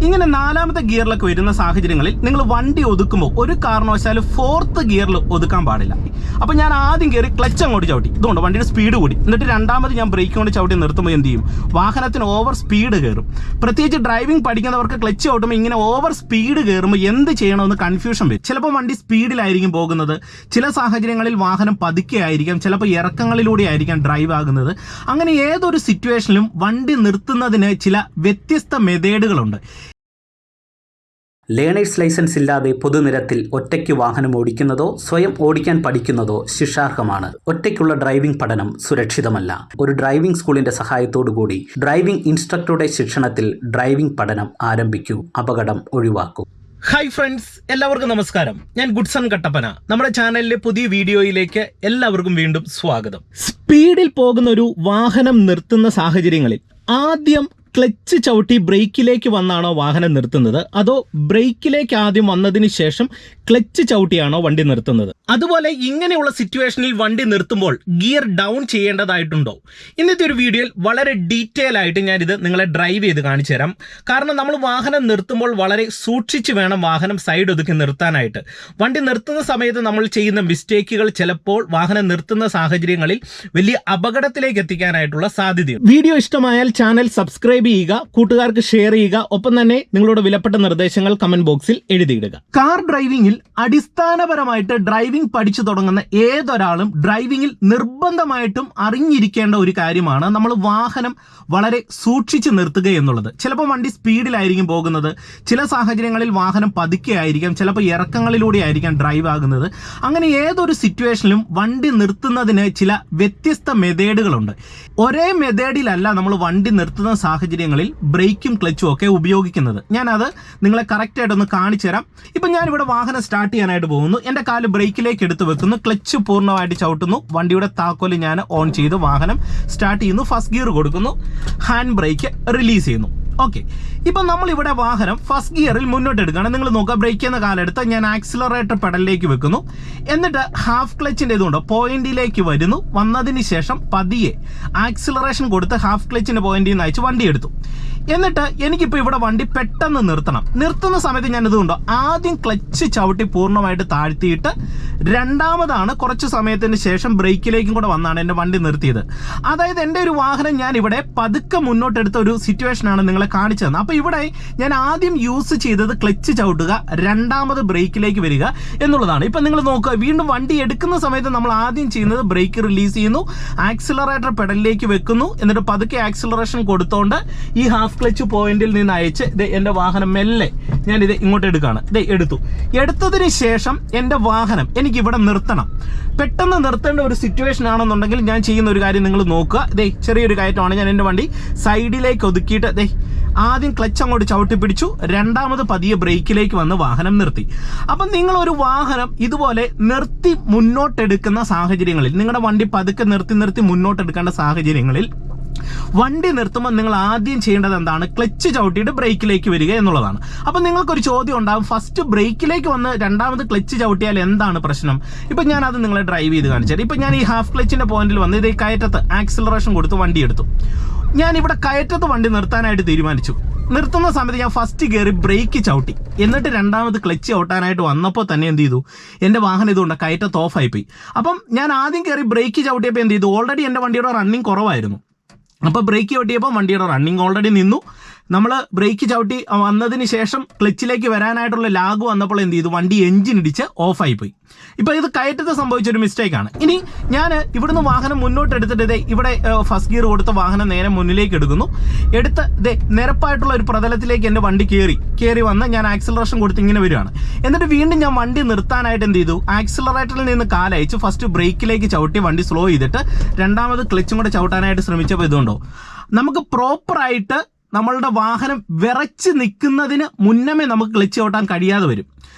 ഇങ്ങനെ നാലാമത്തെ ഗിയറിലൊക്കെ വരുന്ന സാഹചര്യങ്ങളിൽ നിങ്ങൾ വണ്ടി ഒതുക്കുമ്പോൾ ഒരു കാരണവശാലും ഫോർത്ത് ഗിയറിൽ ഒതുക്കാൻ പാടില്ല. അപ്പോൾ ഞാൻ ആദ്യം കയറി ക്ലച്ച് അങ്ങോട്ട് ചവിട്ടി, ഇതുകൊണ്ട് വണ്ടിയുടെ സ്പീഡ് കൂടി. എന്നിട്ട് രണ്ടാമത് ഞാൻ ബ്രേക്ക് കൊണ്ട് ചവിട്ടി നിർത്തുമ്പോൾ എന്ത് ചെയ്യും? വാഹനത്തിന് ഓവർ സ്പീഡ് കയറും. പ്രത്യേകിച്ച് ഡ്രൈവിംഗ് പഠിക്കുന്നവർക്ക് ക്ലച്ച് ചവിട്ടുമ്പോൾ ഇങ്ങനെ ഓവർ സ്പീഡ് കയറുമ്പോൾ എന്ത് ചെയ്യണമെന്ന് കൺഫ്യൂഷൻ വരും. ചിലപ്പോൾ വണ്ടി സ്പീഡിലായിരിക്കും പോകുന്നത്, ചില സാഹചര്യങ്ങളിൽ വാഹനം പതുക്കെ ആയിരിക്കാം, ചിലപ്പോൾ ഇറക്കങ്ങളിലൂടെ ആയിരിക്കാം ഡ്രൈവ് ആകുന്നത്. അങ്ങനെ ഏതൊരു സിറ്റുവേഷനിലും വണ്ടി നിർത്തുന്നതിന് ചില വ്യത്യസ്ത മെത്തേഡുകളുണ്ട്. ലേണേഴ്സ് ലൈസൻസ് ഇല്ലാതെ പൊതുനിരത്തിൽ ഒറ്റയ്ക്ക് വാഹനം ഓടിക്കുന്നതോ സ്വയം ഓടിക്കാൻ പഠിക്കുന്നതോ ശിക്ഷാർഹമാണ്. ഒറ്റയ്ക്കുള്ള ഡ്രൈവിംഗ് പഠനം സുരക്ഷിതമല്ല. ഒരു ഡ്രൈവിംഗ് സ്കൂളിന്റെ സഹായത്തോടുകൂടി ഡ്രൈവിംഗ് ഇൻസ്ട്രക്ടറുടെ ശിക്ഷണത്തിൽ ഡ്രൈവിംഗ് പഠനം ആരംഭിക്കൂ. അപകടം ഒഴിവാക്കൂ. ഹായ് ഫ്രണ്ട്സ്, എല്ലാവർക്കും നമസ്കാരം. ഞാൻ ഗുഡ്സൺ കട്ടപ്പന. നമ്മുടെ ചാനലിലെ പുതിയ വീഡിയോയിലേക്ക് എല്ലാവർക്കും വീണ്ടും സ്വാഗതം. സ്പീഡിൽ പോകുന്ന ഒരു വാഹനം നിർത്തുന്ന സാഹചര്യങ്ങളിൽ ആദ്യം ക്ലച്ച് ചവിട്ടി ബ്രേക്കിലേക്ക് വന്നാണോ വാഹനം നിർത്തുന്നത്, അതോ ബ്രേക്കിലേക്ക് ആദ്യം വന്നതിന് ശേഷം ക്ലച്ച് ചവിട്ടിയാണോ വണ്ടി നിർത്തുന്നത്? അതുപോലെ ഇങ്ങനെയുള്ള സിറ്റുവേഷനിൽ വണ്ടി നിർത്തുമ്പോൾ ഗിയർ ഡൗൺ ചെയ്യേണ്ടതായിട്ടുണ്ടോ? ഇന്നത്തെ ഒരു വീഡിയോയിൽ വളരെ ഡീറ്റെയിൽ ആയിട്ട് ഞാനിത് നിങ്ങളെ ഡ്രൈവ് ചെയ്ത് കാണിച്ചു തരാം. കാരണം നമ്മൾ വാഹനം നിർത്തുമ്പോൾ വളരെ സൂക്ഷിച്ച് വേണം വാഹനം സൈഡ് ഒതുക്കി നിർത്താനായിട്ട്. വണ്ടി നിർത്തുന്ന സമയത്ത് നമ്മൾ ചെയ്യുന്ന മിസ്റ്റേക്കുകൾ ചിലപ്പോൾ വാഹനം നിർത്തുന്ന സാഹചര്യങ്ങളിൽ വലിയ അപകടത്തിലേക്ക് എത്തിക്കാനായിട്ടുള്ള സാധ്യതയുണ്ട്. വീഡിയോ ഇഷ്ടമായാൽ ചാനൽ സബ്സ്ക്രൈബ് ചെയ്യുക, കൂട്ടുകാർക്ക് ഷെയർ ചെയ്യുക, ഒപ്പം തന്നെ നിങ്ങളുടെ വിലപ്പെട്ട നിർദ്ദേശങ്ങൾ കമന്റ് ബോക്സിൽ എഴുതിയിടുക. കാർ ഡ്രൈവിംഗിൽ അടിസ്ഥാനപരമായിട്ട് ഡ്രൈവിംഗ് പഠിച്ചു തുടങ്ങുന്ന ഏതൊരാളും ഡ്രൈവിംഗിൽ നിർബന്ധമായിട്ടും അറിഞ്ഞിരിക്കേണ്ട ഒരു കാര്യമാണ് നമ്മൾ വാഹനം വളരെ സൂക്ഷിച്ച് നിർത്തുക എന്നുള്ളത്. ചിലപ്പോൾ വണ്ടി സ്പീഡിലായിരിക്കും പോകുന്നത്, ചില സാഹചര്യങ്ങളിൽ വാഹനം പതുക്കെ ആയിരിക്കാം, ചിലപ്പോൾ ഇറക്കങ്ങളിലൂടെ ആയിരിക്കാം ഡ്രൈവ് ആകുന്നത്. അങ്ങനെ ഏതൊരു സിറ്റുവേഷനിലും വണ്ടി നിർത്തുന്നതിന് ചില വ്യത്യസ്ത മെത്തേഡുകളുണ്ട്. ഒരേ മെത്തേഡിലല്ല നമ്മൾ വണ്ടി നിർത്തുന്ന സാഹചര്യങ്ങളിൽ ബ്രേക്കും ക്ലച്ചും ഒക്കെ ഉപയോഗിക്കുന്നത്. ഞാനത് നിങ്ങളെ കറക്റ്റായിട്ടൊന്ന് കാണിച്ചു തരാം. ഇപ്പം ഞാനിവിടെ വാഹനം സ്റ്റാർട്ട് ചെയ്യാനായിട്ട് പോകുന്നു. എൻ്റെ കാല് ബ്രേക്കിലേക്ക് എടുത്ത് വെക്കുന്നു, ക്ലച്ച് പൂർണ്ണമായിട്ട് ചവിട്ടുന്നു, വണ്ടിയുടെ താക്കോല് ഞാൻ ഓൺ ചെയ്ത് വാഹനം സ്റ്റാർട്ട് ചെയ്യുന്നു, ഫസ്റ്റ് ഗിയർ കൊടുക്കുന്നു, ഹാൻഡ് ബ്രേക്ക് റിലീസ് ചെയ്യുന്നു. ഓക്കെ, ഇപ്പം നമ്മളിവിടെ വാഹനം ഫസ്റ്റ് ഗിയറിൽ മുന്നോട്ട് എടുക്കുകയാണ്. നിങ്ങൾ നോക്കുക, ബ്രേക്ക് ചെയ്യുന്ന കാലെടുത്ത് ഞാൻ ആക്സിലറേറ്റർ പെഡലിലേക്ക് വെക്കുന്നു. എന്നിട്ട് ഹാഫ് ക്ലച്ചിൻ്റെ ഇതുകൊണ്ട് പോയിന്റിലേക്ക് വരുന്നു. വന്നതിന് ശേഷം പതിയെ ആക്സിലറേഷൻ കൊടുത്ത് ഹാഫ് ക്ലച്ചിൻ്റെ പോയിന്റിൽ നിന്ന് അയച്ച് വണ്ടി എടുത്തു. എന്നിട്ട് എനിക്കിപ്പോൾ ഇവിടെ വണ്ടി പെട്ടെന്ന് നിർത്തണം. നിർത്തുന്ന സമയത്ത് ഞാൻ ഇതുകൊണ്ടോ ആദ്യം ക്ലച്ച് ചവിട്ടി പൂർണ്ണമായിട്ട് താഴ്ത്തിയിട്ട് രണ്ടാമതാണ് കുറച്ച് സമയത്തിന് ശേഷം ബ്രേക്കിലേക്കും കൂടെ വന്നാണ് എൻ്റെ വണ്ടി നിർത്തിയത്. അതായത് എൻ്റെ ഒരു വാഹനം ഞാൻ ഇവിടെ പതുക്കെ മുന്നോട്ടെടുത്ത ഒരു സിറ്റുവേഷനാണ് നിങ്ങളെ കാണിച്ചു തന്നത്. അപ്പോൾ ഇവിടെ ഞാൻ ആദ്യം യൂസ് ചെയ്തത് ക്ലച്ച് ചവിട്ടുക, രണ്ടാമത് ബ്രേക്കിലേക്ക് വരിക എന്നുള്ളതാണ്. ഇപ്പം നിങ്ങൾ നോക്കുക, വീണ്ടും വണ്ടി എടുക്കുന്ന സമയത്ത് നമ്മൾ ആദ്യം ചെയ്യുന്നത് ബ്രേക്ക് റിലീസ് ചെയ്യുന്നു, ആക്സിലറേറ്റർ പെഡലിലേക്ക് വെക്കുന്നു, എന്നിട്ട് പതുക്കെ ആക്സിലറേഷൻ കൊടുത്തോണ്ട് ഈ ഹാഫ് ക്ലച്ച് പോയിന്റിൽ നിന്ന് അയച്ച് എൻ്റെ വാഹനം മെല്ലെ ഞാനിത് ഇങ്ങോട്ട് എടുക്കുകയാണ്. എടുത്തതിന് ശേഷം എൻ്റെ വാഹനം എനിക്ക് ഇവിടെ നിർത്തണം. പെട്ടെന്ന് നിർത്തേണ്ട ഒരു സിറ്റുവേഷൻ ആണെന്നുണ്ടെങ്കിൽ ഞാൻ ചെയ്യുന്ന ഒരു കാര്യം നിങ്ങൾ നോക്കുക. ചെറിയൊരു കയറ്റമാണ്, ഞാൻ എൻ്റെ വണ്ടി സൈഡിലേക്ക് ഒതുക്കിയിട്ട് ആദ്യം ക്ലച്ച് അങ്ങോട്ട് ചവിട്ടി പിടിച്ചു, രണ്ടാമത് പതിയെ ബ്രേക്കിലേക്ക് വന്ന് വാഹനം നിർത്തി. അപ്പം നിങ്ങൾ ഒരു വാഹനം ഇതുപോലെ നിർത്തി മുന്നോട്ടെടുക്കുന്ന സാഹചര്യങ്ങളിൽ, നിങ്ങളുടെ വണ്ടി പതുക്കെ നിർത്തി മുന്നോട്ടെടുക്കേണ്ട സാഹചര്യങ്ങളിൽ വണ്ടി നിർത്തുമ്പോൾ നിങ്ങൾ ആദ്യം ചെയ്യേണ്ടത് എന്താണ്? ക്ലച്ച് ചവിട്ടിയിട്ട് ബ്രേക്കിലേക്ക് വരിക എന്നുള്ളതാണ്. അപ്പം നിങ്ങൾക്കൊരു ചോദ്യം ഉണ്ടാകും, ഫസ്റ്റ് ബ്രേക്കിലേക്ക് വന്ന് രണ്ടാമത് ക്ലച്ച് ചവിട്ടിയാൽ എന്താണ് പ്രശ്നം? ഇപ്പം ഞാൻ അത് നിങ്ങളെ ഡ്രൈവ് ചെയ്ത് കാണിച്ചത്. ഇപ്പം ഞാൻ ഈ ഹാഫ് ക്ലച്ചിൻ്റെ പോയിന്റിൽ വന്ന് ഇത് കയറ്റത്ത് ആക്സിലറേഷൻ കൊടുത്ത് വണ്ടി എടുത്തു. ഞാൻ ഇവിടെ കയറ്റത്ത് വണ്ടി നിർത്താനായിട്ട് തീരുമാനിച്ചു. നിർത്തുന്ന സമയത്ത് ഞാൻ ഫസ്റ്റ് കയറി ബ്രേക്ക് ചവിട്ടി, എന്നിട്ട് രണ്ടാമത് ക്ലച്ച് ചവിട്ടാനായിട്ട് വന്നപ്പോൾ തന്നെ എന്ത് ചെയ്തു? എൻ്റെ വാഹനം ഇതുകൊണ്ട് കയറ്റത്ത് ഓഫായിപ്പോയി. അപ്പം ഞാൻ ആദ്യം കയറി ബ്രേക്ക് ചവിട്ടിയപ്പോൾ എന്ത് ചെയ്തു? ഓൾറെഡി എൻ്റെ വണ്ടിയുടെ റണ്ണിങ് കുറവായിരുന്നു. അപ്പോൾ ബ്രേക്ക് ചവിട്ടിയപ്പോൾ വണ്ടിയുടെ റണ്ണിങ് ഓൾറെഡി നിന്നു. നമ്മൾ ബ്രേക്ക് ചവിട്ടി വന്നതിന് ശേഷം ക്ലച്ചിലേക്ക് വരാനായിട്ടുള്ള ലാഗ് വന്നപ്പോൾ എന്ത് ചെയ്തു? വണ്ടി എഞ്ചിൻ ഇടിച്ച് ഓഫായിപ്പോയി. ഇപ്പോൾ ഇത് കയറ്റത്ത് സംഭവിച്ചൊരു മിസ്റ്റേക്കാണ്. ഇനി ഞാൻ ഇവിടുന്ന് വാഹനം മുന്നോട്ട് എടുത്തിട്ട് ഇവിടെ ഫസ്റ്റ് ഗിയർ കൊടുത്ത വാഹനം നേരെ മുന്നിലേക്ക് എടുക്കുന്നു. എടുത്ത് നിരപ്പായിട്ടുള്ള ഒരു പ്രതലത്തിലേക്ക് എൻ്റെ വണ്ടി കയറി വന്ന് ഞാൻ ആക്സിലറേഷൻ കൊടുത്ത് ഇങ്ങനെ വരികയാണ്. എന്നിട്ട് വീണ്ടും ഞാൻ വണ്ടി നിർത്താനായിട്ട് എന്ത് ചെയ്തു? ആക്സിലറേറ്ററിൽ നിന്ന് കാലയച്ച് ഫസ്റ്റ് ബ്രേക്കിലേക്ക് ചവിട്ടി വണ്ടി സ്ലോ ചെയ്തിട്ട് രണ്ടാമത് ക്ലച്ചും കൂടെ ചവിട്ടാനായിട്ട് ശ്രമിച്ചപ്പോൾ ഇതുകൊണ്ടോ നമുക്ക് പ്രോപ്പറായിട്ട് നമ്മളുടെ വാഹനം വിറച്ച് നിൽക്കുന്നതിന് മുന്നമേ നമുക്ക് ക്ലച്ച് ചവിട്ടാൻ കഴിയാതെ വരും.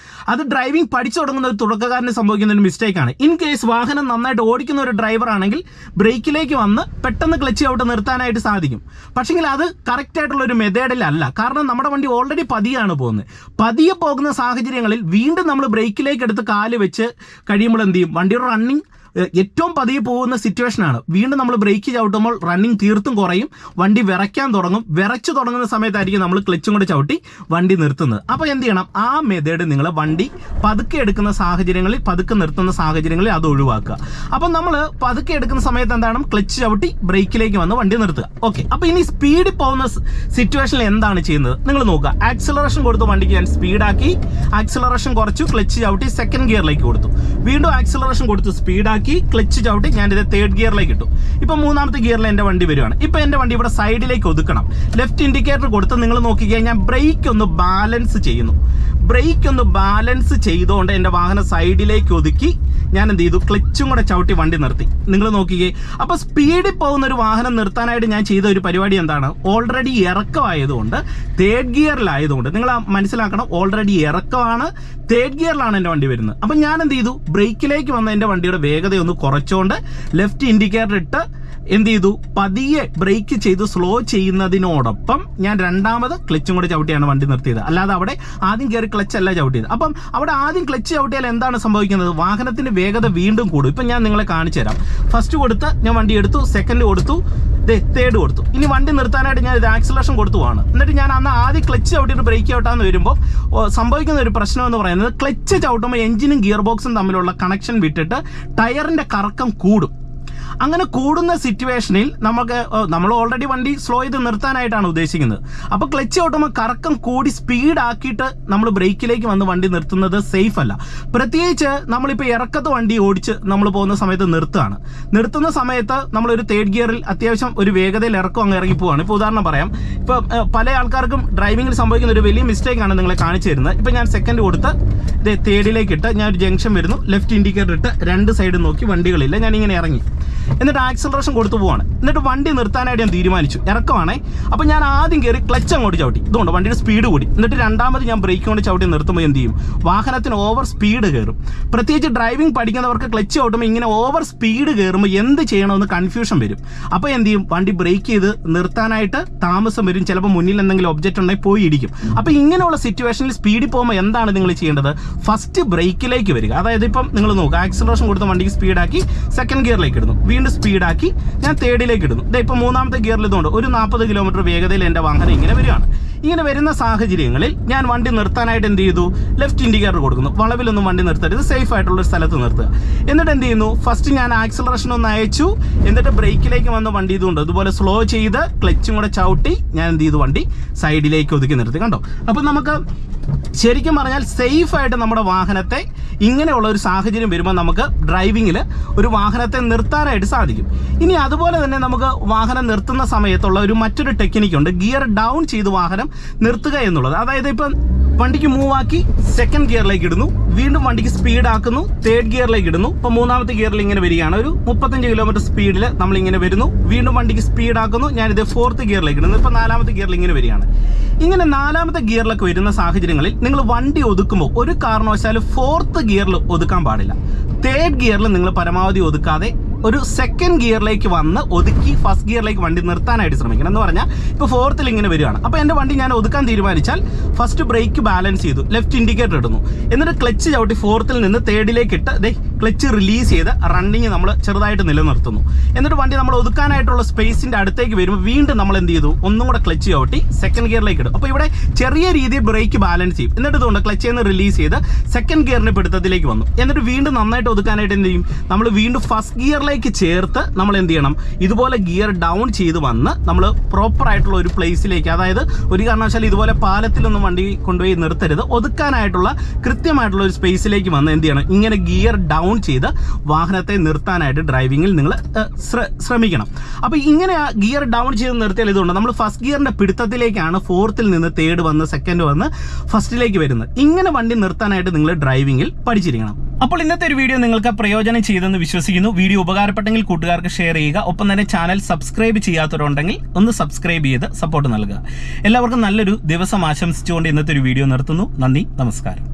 അത് ഡ്രൈവിംഗ് പഠിച്ചു തുടങ്ങുന്ന ഒരു തുടക്കക്കാരന് സംഭവിക്കുന്ന ഒരു മിസ്റ്റേക്കാണ്. ഇൻ കേസ് വാഹനം നന്നായിട്ട് ഓടിക്കുന്ന ഒരു ഡ്രൈവർ ആണെങ്കിൽ ബ്രേക്കിലേക്ക് വന്ന് പെട്ടെന്ന് ക്ലച്ച് ഔട്ട് നിർത്താനായിട്ട് സാധിക്കും. പക്ഷെങ്കിൽ അത് കറക്റ്റ് ആയിട്ടുള്ള ഒരു മെത്തേഡിലല്ല. കാരണം നമ്മുടെ വണ്ടി ഓൾറെഡി പതിയാണ് പോകുന്നത്. പതിയെ പോകുന്ന സാഹചര്യങ്ങളിൽ വീണ്ടും നമ്മൾ ബ്രേക്കിലേക്ക് എടുത്ത് കാല് വെച്ച് കഴിയുമ്പോൾ എന്ത് ചെയ്യും? വണ്ടിയുടെ റണ്ണിങ് ഏറ്റവും പതിയെ പോകുന്ന സിറ്റുവേഷനാണ്. വീണ്ടും നമ്മൾ ബ്രേക്ക് ചവിട്ടുമ്പോൾ റണ്ണിങ് തീർത്തും കുറയും, വണ്ടി വിറയ്ക്കാൻ തുടങ്ങും. വിറച്ചു തുടങ്ങുന്ന സമയത്തായിരിക്കും നമ്മൾ ക്ലച്ചും കൂടെ ചവിട്ടി വണ്ടി നിർത്തുന്നത്. അപ്പോൾ എന്ത് ചെയ്യണം, ആ മെത്തേഡ് നിങ്ങൾ വണ്ടി പതുക്കെ എടുക്കുന്ന സാഹചര്യങ്ങളിൽ, പതുക്കെ നിർത്തുന്ന സാഹചര്യങ്ങളിൽ അത് ഒഴിവാക്കുക. അപ്പം നമ്മൾ പതുക്കെ എടുക്കുന്ന സമയത്ത് എന്താണ്, ക്ലച്ച് ചവിട്ടി ബ്രേക്കിലേക്ക് വന്ന് വണ്ടി നിർത്തുക. ഓക്കെ, അപ്പോൾ ഇനി സ്പീഡിൽ പോകുന്ന സിറ്റുവേഷനിൽ എന്താണ് ചെയ്യുന്നത് നിങ്ങൾ നോക്കുക. ആക്സിലറേഷൻ കൊടുത്തു വണ്ടിക്ക് ഞാൻ സ്പീഡാക്കി, ആക്സിലറേഷൻ കുറച്ചു, ക്ലച്ച് ചവിട്ടി സെക്കൻഡ് ഗിയറിലേക്ക് കൊടുത്തു. വീണ്ടും ആക്സിലറേഷൻ കൊടുത്തു സ്പീഡാക്കി, ക്ലച്ച് ചവിട്ടി ഞാനിത് തേർഡ് ഗിയറിലേക്ക് ഇട്ടു. ഇപ്പം മൂന്നാമത്തെ ഗിയറിൽ എൻ്റെ വണ്ടി വരുവാണ്. ഇപ്പം എൻ്റെ വണ്ടി ഇവിടെ സൈഡിലേക്ക് ഒതുക്കണം. ലെഫ്റ്റ് ഇൻഡിക്കേറ്റർ കൊടുത്ത് നിങ്ങൾ നോക്കിക്കഴിഞ്ഞാൽ ബ്രേക്ക് ഒന്ന് ബാലൻസ് ചെയ്യുന്നു. ബ്രേക്ക് ഒന്ന് ബാലൻസ് ചെയ്തുകൊണ്ട് എൻ്റെ വാഹനം സൈഡിലേക്ക് ഒതുക്കി ഞാൻ എന്ത് ചെയ്തു, ക്ലച്ചും കൂടെ ചവിട്ടി വണ്ടി നിർത്തി. നിങ്ങൾ നോക്കിക്കേ, അപ്പോൾ സ്പീഡിൽ പോകുന്ന ഒരു വാഹനം നിർത്താനായിട്ട് ഞാൻ ചെയ്ത ഒരു പരിപാടി എന്താണ്, ഓൾറെഡി ഇറക്കമായതുകൊണ്ട്, തേർഡ് ഗിയറിലായതുകൊണ്ട് നിങ്ങൾ മനസ്സിലാക്കണം, ഓൾറെഡി ഇറക്കമാണ്, തേർഡ് ഗിയറിലാണ് എൻ്റെ വണ്ടി വരുന്നത്. അപ്പം ഞാൻ എന്ത് ചെയ്തു, ബ്രേക്കിലേക്ക് വന്ന എൻ്റെ വണ്ടിയുടെ വേഗത ഒന്ന് കുറച്ചുകൊണ്ട് ലെഫ്റ്റ് ഇൻഡിക്കേറ്റർ ഇട്ട് എന്ത് ചെയ്തു, പതിയെ ബ്രേക്ക് ചെയ്ത് സ്ലോ ചെയ്യുന്നതിനോടൊപ്പം ഞാൻ രണ്ടാമത് ക്ലച്ചും കൂടെ ചവിട്ടിയാണ് വണ്ടി നിർത്തിയത്. അല്ലാതെ അവിടെ ആദ്യം കയറി ക്ലച്ച് അല്ല ചവിട്ടിയത്. അപ്പം അവിടെ ആദ്യം ക്ലച്ച് ചവിട്ടിയാൽ എന്താണ് സംഭവിക്കുന്നത്, വാഹനത്തിന്റെ വേഗത വീണ്ടും കൂടും. ഇപ്പം ഞാൻ നിങ്ങളെ കാണിച്ചു തരാം. ഫസ്റ്റ് കൊടുത്ത് ഞാൻ വണ്ടി എടുത്തു, സെക്കൻഡ് കൊടുത്തു, തേർഡ് കൊടുത്തു. ഇനി വണ്ടി നിർത്താനായിട്ട് ഞാൻ ഇത് ആക്സിലറേഷൻ കൊടുത്തുവാണ്. എന്നിട്ട് ഞാൻ അന്ന് ആദ്യം ക്ലച്ച് ചവിട്ടിയിട്ട് ബ്രേക്ക് ചവിട്ടാന്ന് വരുമ്പോൾ സംഭവിക്കുന്ന ഒരു പ്രശ്നം എന്ന് പറയുന്നത്, ക്ലച്ച് ചവിട്ടുമ്പോൾ എഞ്ചിനും ഗിയർ ബോക്സും തമ്മിലുള്ള കണക്ഷൻ വിട്ടിട്ട് ടയറിന്റെ കറക്കം കൂടും. അങ്ങനെ കൂടുന്ന സിറ്റുവേഷനിൽ നമ്മൾ ഓൾറെഡി വണ്ടി സ്ലോ ചെയ്ത് നിർത്താനായിട്ടാണ് ഉദ്ദേശിക്കുന്നത്. അപ്പോൾ ക്ലച്ച് ചവിട്ടുമ്പോൾ കറക്കം കൂടി സ്പീഡാക്കിയിട്ട് നമ്മൾ ബ്രേക്കിലേക്ക് വന്ന് വണ്ടി നിർത്തുന്നത് സേഫ് അല്ല. പ്രത്യേകിച്ച് നമ്മളിപ്പോൾ ഇറക്കത്ത് വണ്ടി ഓടിച്ച് നമ്മൾ പോകുന്ന സമയത്ത് നിർത്തുന്ന സമയത്ത് നമ്മളൊരു തേർഡ് ഗിയറിൽ അത്യാവശ്യം ഒരു വേഗതയിൽ ഇറക്കം അങ്ങ് ഇറങ്ങി പോവാണ്. ഇപ്പോൾ ഉദാഹരണം പറയാം, ഇപ്പോൾ പല ആൾക്കാർക്കും ഡ്രൈവിംഗിൽ സംഭവിക്കുന്ന ഒരു വലിയ മിസ്റ്റേക്കാണ് നിങ്ങളെ കാണിച്ചു തരുന്നത്. ഇപ്പോൾ ഞാൻ സെക്കൻഡ് കൊടുത്ത് തേർഡിലേക്ക് ഇട്ട് ഞാൻ ഒരു ജംഗ്ഷൻ വരുന്നു, ലെഫ്റ്റ് ഇൻഡിക്കേറ്റർ ഇട്ട് രണ്ട് സൈഡും നോക്കി വണ്ടികളില്ല, ഞാൻ ഇങ്ങനെ ഇറങ്ങി, എന്നിട്ട് ആക്സിലറേഷൻ കൊടുത്തു പോവാണ്. എന്നിട്ട് വണ്ടി നിർത്താനായിട്ട് ഞാൻ തീരുമാനിച്ചു, ഇറക്കമാണേ. അപ്പോൾ ഞാൻ ആദ്യം കയറി ക്ലച്ച് അങ്ങോട്ട് ചവിട്ടി, ഇതുകൊണ്ട് വണ്ടിയുടെ സ്പീഡ് കൂടി. എന്നിട്ട് രണ്ടാമത് ഞാൻ ബ്രേക്ക് കൊണ്ട് ചവിട്ടി നിർത്തുമ്പോൾ എന്ത് ചെയ്യും, വാഹനത്തിന് ഓവർ സ്പീഡ് കയറും. പ്രത്യേകിച്ച് ഡ്രൈവിംഗ് പഠിക്കുന്നവർക്ക് ക്ലച്ച് ചവിട്ടുമ്പോൾ ഇങ്ങനെ ഓവർ സ്പീഡ് കയറുമ്പോൾ എന്ത് ചെയ്യണമെന്ന് കൺഫ്യൂഷൻ വരും. അപ്പോൾ എന്ത് ചെയ്യും, വണ്ടി ബ്രേക്ക് ചെയ്ത് നിർത്താനായിട്ട് താമസം വരും, ചിലപ്പോൾ മുന്നിൽ എന്തെങ്കിലും ഒബ്ജക്റ്റ് ഉണ്ടെങ്കിൽ പോയി ഇടിക്കും. അപ്പോൾ ഇങ്ങനെയുള്ള സിറ്റുവേഷനിൽ സ്പീഡിൽ പോകുമ്പോൾ എന്താണ് നിങ്ങൾ ചെയ്യേണ്ടത്, ഫസ്റ്റ് ബ്രേക്കിലേക്ക് വരിക. അതായത് ഇപ്പം നിങ്ങൾ നോക്കുക, ആക്സിലറേഷൻ കൊടുത്ത വണ്ടിക്ക് സ്പീഡാക്കി സെക്കൻഡ് ഗിയറിലേക്ക് ഇടുന്നു, വീണ്ടും സ്പീഡാക്കി ഞാൻ തേർഡിലേക്ക് ഇടുന്നു. ഇപ്പം മൂന്നാമത്തെ ഗിയറിൽ ഇതുകൊണ്ട് ഒരു 40 കിലോമീറ്റർ വേഗതയിൽ എൻ്റെ വാഹനം ഇങ്ങനെ വരികയാണ്. ഇങ്ങനെ വരുന്ന സാഹചര്യങ്ങളിൽ ഞാൻ വണ്ടി നിർത്താനായിട്ട് എന്ത് ചെയ്തു, ലെഫ്റ്റ് ഇൻഡിക്കേറ്റർ കൊടുക്കുന്നു. വളവിലൊന്നും വണ്ടി നിർത്തരുത്, സേഫ് ആയിട്ടുള്ള ഒരു സ്ഥലത്ത് നിർത്തുക. എന്നിട്ട് എന്ത് ചെയ്യുന്നു, ഫസ്റ്റ് ഞാൻ ആക്സിലറേഷൻ ഒന്ന് അയച്ചു, എന്നിട്ട് ബ്രേക്കിലേക്ക് വന്ന് വണ്ടി ഇതുകൊണ്ട് ഇതുപോലെ സ്ലോ ചെയ്ത് ക്ലച്ചും കൂടെ ചവിട്ടി ഞാൻ എന്ത് ചെയ്തു, വണ്ടി സൈഡിലേക്ക് ഒതുക്കി നിർത്തി. കണ്ടോ, അപ്പം നമുക്ക് ശരിക്കും പറഞ്ഞാൽ സേഫായിട്ട് നമ്മുടെ വാഹനത്തെ ഇങ്ങനെയുള്ള ഒരു സാഹചര്യം വരുമ്പോൾ നമുക്ക് ഡ്രൈവിങ്ങിൽ ഒരു വാഹനത്തെ നിർത്താനായിട്ട് സാധിക്കും. ഇനി അതുപോലെ തന്നെ നമുക്ക് വാഹനം നിർത്തുന്ന സമയത്തുള്ള മറ്റൊരു ടെക്നിക്കുണ്ട്, ഗിയർ ഡൗൺ ചെയ്ത് വാഹനം നിർത്തുക എന്നുള്ളത്. അതായത് ഇപ്പം വണ്ടിക്ക് മൂവ് ആക്കി സെക്കൻഡ് ഗിയറിലേക്ക് ഇടുന്നു, വീണ്ടും വണ്ടിക്ക് സ്പീഡ് ആക്കുന്നു, തേർഡ് ഗിയറിലേക്ക് ഇടുന്നു. ഇപ്പോൾ മൂന്നാമത്തെ ഗിയറിൽ ഇങ്ങനെ വരികയാണ്, ഒരു 35 കിലോമീറ്റർ സ്പീഡിൽ നമ്മളിങ്ങനെ വരുന്നു, വീണ്ടും വണ്ടിക്ക് സ്പീഡ് ആക്കുന്നു, ഞാനിത് ഫോർത്ത് ഗിയറിലേക്ക് ഇടുന്നു. ഇപ്പോൾ നാലാമത്തെ ഗിയറിൽ ഇങ്ങനെ വരികയാണ്. ഇങ്ങനെ നാലാമത്തെ ഗിയറിലൊക്കെ വരുന്ന സാഹചര്യങ്ങളിൽ നിങ്ങൾ വണ്ടി ഒതുക്കുമ്പോൾ ഒരു കാരണവശാലും ഫോർത്ത് ഗിയറിൽ ഒതുക്കാൻ പാടില്ല. തേർഡ് ഗിയറിൽ നിങ്ങൾ പരമാവധി ഒതുക്കാതെ ഒരു സെക്കൻഡ് ഗിയറിലേക്ക് വന്ന് ഒതുക്കി ഫസ്റ്റ് ഗിയറിലേക്ക് വണ്ടി നിർത്താനായിട്ട് ശ്രമിക്കണം. എന്ന് പറഞ്ഞാൽ ഇപ്പോൾ ഫോർത്തിൽ ഇങ്ങനെ വരികയാണ്. അപ്പോൾ എൻ്റെ വണ്ടി ഞാൻ ഒതുക്കാൻ തീരുമാനിച്ചാൽ ഫസ്റ്റ് ബ്രേക്ക് ബാലൻസ് ചെയ്തു, ലെഫ്റ്റ് ഇൻഡിക്കേറ്റർ ഇടുന്നു, എന്നിട്ട് ക്ലച്ച് ചവിട്ടി ഫോർത്തിൽ നിന്ന് തേർഡിലേക്ക് ഇട്ട് ക്ലച്ച് റിലീസ് ചെയ്ത് റണ്ണിങ് നമ്മൾ ചെറുതായിട്ട് നിലനിർത്തുന്നു. എന്നിട്ട് വണ്ടി നമ്മൾ ഒതുക്കാനായിട്ടുള്ള സ്പേസിൻ്റെ അടുത്തേക്ക് വരുമ്പോൾ വീണ്ടും നമ്മൾ എന്ത് ചെയ്തു, ഒന്നും കൂടെ ക്ലച്ച് ചവിട്ടി സെക്കൻഡ് ഗിയറിലേക്ക് ഇടും. അപ്പോൾ ഇവിടെ ചെറിയ രീതിയിൽ ബ്രേക്ക് ബാലൻസ് ചെയ്യും. എന്നിട്ട് ഇതുകൊണ്ട് ക്ലച്ചിൽ നിന്ന് റിലീസ് ചെയ്ത് സെക്കൻഡ് ഗിയറിൻ്റെ പിടുത്തത്തിലേക്ക് വന്നു. എന്നിട്ട് വീണ്ടും നന്നായിട്ട് ഒതുക്കാനായിട്ട് എന്ത് ചെയ്യും, നമ്മൾ വീണ്ടും ഫസ്റ്റ് ഗിയറിലേക്ക് ചേർത്ത് നമ്മൾ എന്ത് ചെയ്യണം, ഇതുപോലെ ഗിയർ ഡൗൺ ചെയ്ത് വന്ന് നമ്മൾ പ്രോപ്പർ ആയിട്ടുള്ള ഒരു പ്ലേസിലേക്ക്, അതായത് ഒരു കാരണവശാലും ഇതുപോലെ പാലത്തിലൊന്നും വണ്ടി കൊണ്ടുപോയി നിർത്തരുത്, ഒതുക്കാനായിട്ടുള്ള കൃത്യമായിട്ടുള്ള ഒരു സ്പേസിലേക്ക് വന്ന് എന്ത് ചെയ്യണം, ഇങ്ങനെ ഗിയർ ഡൗൺ ചെയ്ത് വാഹനത്തെ നിർത്താനായിട്ട് ഡ്രൈവിങ്ങിൽ നിങ്ങൾ ശ്രമിക്കണം. അപ്പോൾ ഇങ്ങനെ ഗിയർ ഡൗൺ ചെയ്ത് നിർത്തിയാൽ ഇതുകൊണ്ട് നമ്മൾ ഫസ്റ്റ് ഗിയറിന്റെ പിടുത്തത്തിലേക്കാണ് ഫോർത്തിൽ നിന്ന് തേർഡ് വന്ന് സെക്കൻഡ് വന്ന് ഫസ്റ്റിലേക്ക് വരുന്നത്. ഇങ്ങനെ വണ്ടി നിർത്താനായിട്ട് നിങ്ങൾ ഡ്രൈവിങ്ങിൽ പഠിച്ചിരിക്കണം. അപ്പോൾ ഇന്നത്തെ ഒരു വീഡിയോ നിങ്ങൾക്ക് പ്രയോജനം ചെയ്തെന്ന് വിശ്വസിക്കുന്നു. വീഡിയോ ഉപകാരപ്പെട്ടെങ്കിൽ കൂട്ടുകാർക്ക് ഷെയർ ചെയ്യുക. ഒപ്പം തന്നെ ചാനൽ സബ്സ്ക്രൈബ് ചെയ്യാത്തവരുണ്ടെങ്കിൽ ഒന്ന് സബ്സ്ക്രൈബ് ചെയ്ത് സപ്പോർട്ട് നൽകുക. എല്ലാവർക്കും നല്ലൊരു ദിവസം ആശംസിച്ചുകൊണ്ട് ഇന്നത്തെ ഒരു വീഡിയോ നിർത്തുന്നു. നന്ദി, നമസ്കാരം.